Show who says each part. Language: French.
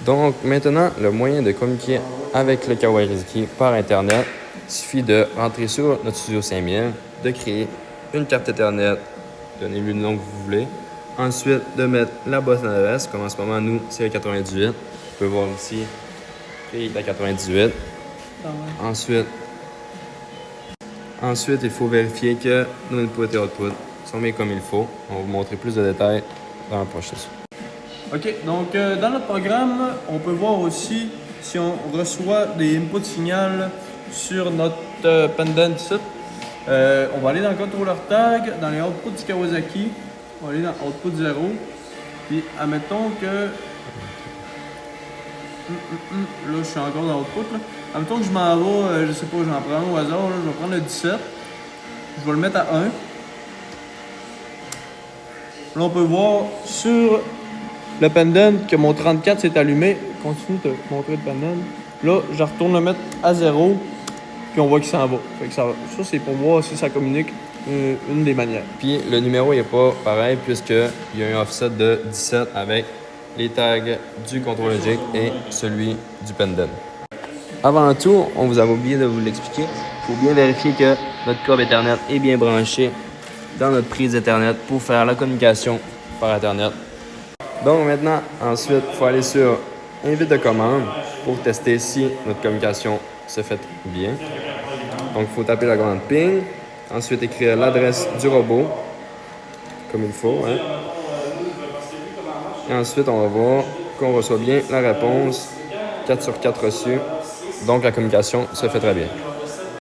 Speaker 1: Donc maintenant, le moyen de communiquer avec le Kawasaki par Internet, il suffit de rentrer sur notre Studio 5000, de créer une carte Ethernet, donnez-lui le nom que vous voulez. Ensuite, de mettre la bonne adresse, comme en ce moment, nous, c'est le 98. Vous pouvez voir ici, créer la 98. Ensuite, il faut vérifier que nos input et output sont mis comme il faut. On va vous montrer plus de détails dans la prochaine.
Speaker 2: OK, donc dans notre programme, on peut voir aussi si on reçoit des inputs signal sur notre pendant ici. On va aller dans le controller tag, dans les outputs du Kawasaki. On va aller dans output 0. Puis admettons que... Là, je suis encore dans output. Là. Admettons que je m'en vais, je sais pas, j'en prends un au hasard. Là, je vais prendre le 17. Je vais le mettre à 1. Là, on peut voir sur le pendant que mon 34 s'est allumé. Continue de te montrer le pendant. Là, je retourne le mettre à 0. Puis on voit qu'il s'en va. Fait que ça c'est pour voir si ça communique une des manières.
Speaker 1: Puis le numéro n'est pas pareil puisqu'il y a un offset de 17 avec les tags du contrôle logique et celui du pendant. Avant tout, on vous avait oublié de vous l'expliquer. Il faut bien vérifier que notre câble Ethernet est bien branché dans notre prise Ethernet pour faire la communication par Ethernet. Donc maintenant, ensuite, il faut aller sur Invite de commande pour tester si notre communication se fait bien. Donc, il faut taper la commande ping, ensuite écrire l'adresse du robot, comme il faut. Hein. Et ensuite, on va voir qu'on reçoit bien la réponse 4 sur 4 reçus. Donc, la communication se fait très bien.